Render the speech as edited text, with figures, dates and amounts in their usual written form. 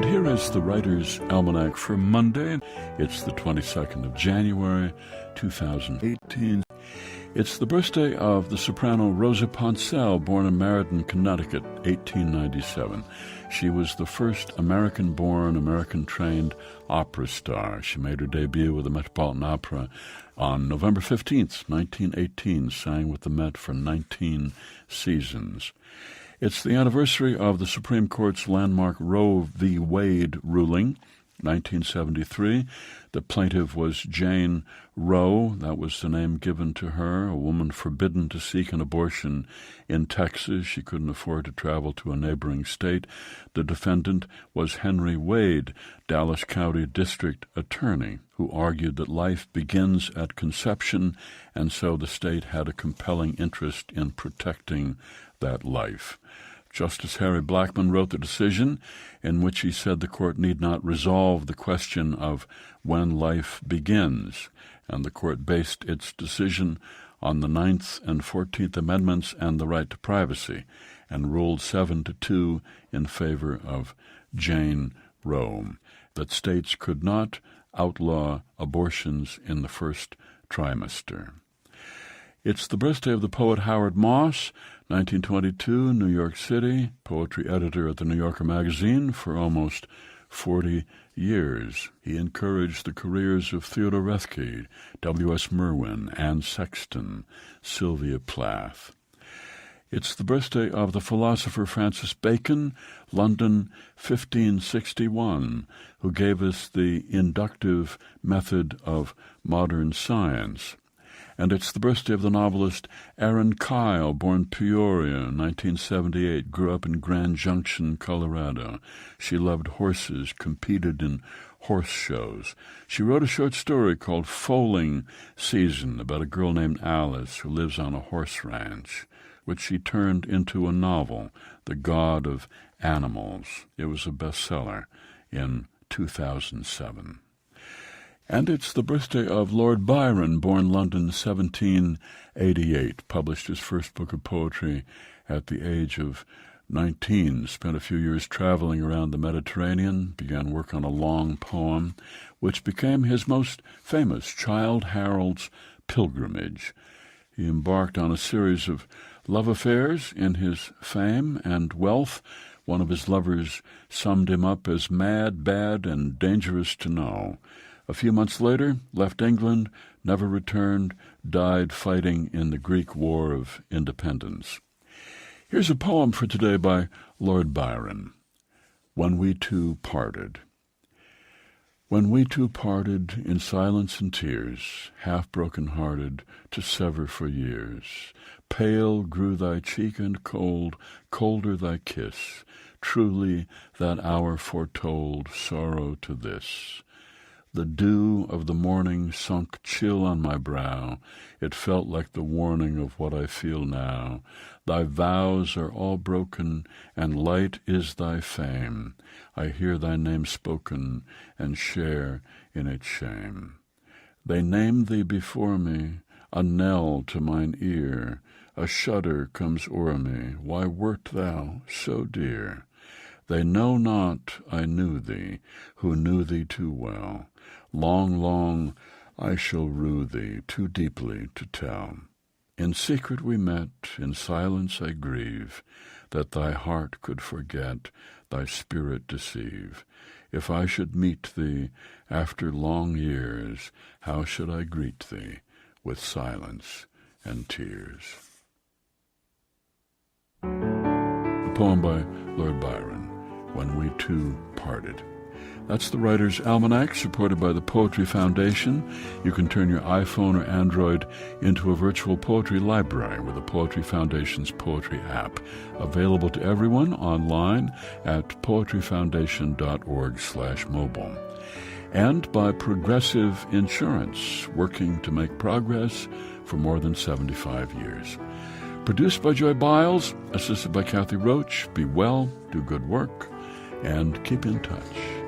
And here is the Writer's Almanac for Monday. It's the 22nd of January, 2018. It's the birthday of the soprano Rosa Ponselle, born in Meriden, Connecticut, 1897. She was the first American-born, American-trained opera star. She made her debut with the Metropolitan Opera on November 15th, 1918, sang with the Met for 19 seasons. It's the anniversary of the Supreme Court's landmark Roe v. Wade ruling, 1973. The plaintiff was Jane Roe. That was the name given to her, a woman forbidden to seek an abortion in Texas. She couldn't afford to travel to a neighboring state. The defendant was Henry Wade, Dallas County District Attorney, who argued that life begins at conception, and so the state had a compelling interest in protecting that life. Justice Harry Blackmun wrote the decision in which he said the court need not resolve the question of when life begins, and the court based its decision on the 9th and 14th Amendments and the right to privacy, and ruled 7-2 in favor of Jane Roe, that states could not outlaw abortions in the first trimester. It's the birthday of the poet Howard Moss, 1922, New York City, poetry editor at the New Yorker magazine for almost 40 years. He encouraged the careers of Theodore Roethke, W.S. Merwin, Anne Sexton, Sylvia Plath. It's the birthday of the philosopher Francis Bacon, London, 1561, who gave us the inductive method of modern science. And it's the birthday of the novelist Erin Kyle, born Peoria, 1978, grew up in Grand Junction, Colorado. She loved horses, competed in horse shows. She wrote a short story called Foaling Season about a girl named Alice who lives on a horse ranch, which she turned into a novel, The God of Animals. It was a bestseller in 2007. And it's the birthday of Lord Byron, born London, 1788, published his first book of poetry at the age of 19, spent a few years traveling around the Mediterranean, began work on a long poem, which became his most famous, Childe Harold's Pilgrimage. He embarked on a series of love affairs in his fame and wealth. One of his lovers summed him up as mad, bad, and dangerous to know. A few months later, left England, never returned, died fighting in the Greek War of Independence. Here's a poem for today by Lord Byron. When We Two Parted. When we two parted in silence and tears, half broken-hearted, to sever for years, pale grew thy cheek and cold, colder thy kiss. Truly that hour foretold sorrow to this. The dew of the morning sunk chill on my brow. It felt like the warning of what I feel now. Thy vows are all broken, and light is thy fame. I hear thy name spoken, and share in its shame. They name thee before me, a knell to mine ear. A shudder comes o'er me, why wert thou so dear? They know not I knew thee, who knew thee too well. Long, long I shall rue thee, too deeply to tell. In secret we met, in silence I grieve, that thy heart could forget, thy spirit deceive. If I should meet thee after long years, how should I greet thee with silence and tears? A poem by Lord Byron, When We Two Parted. That's the Writer's Almanac, supported by the Poetry Foundation. You can turn your iPhone or Android into a virtual poetry library with the Poetry Foundation's poetry app, available to everyone online at poetryfoundation.org/mobile. And by Progressive Insurance, working to make progress for more than 75 years. Produced by Joy Biles, assisted by Kathy Roach. Be well, do good work, and keep in touch.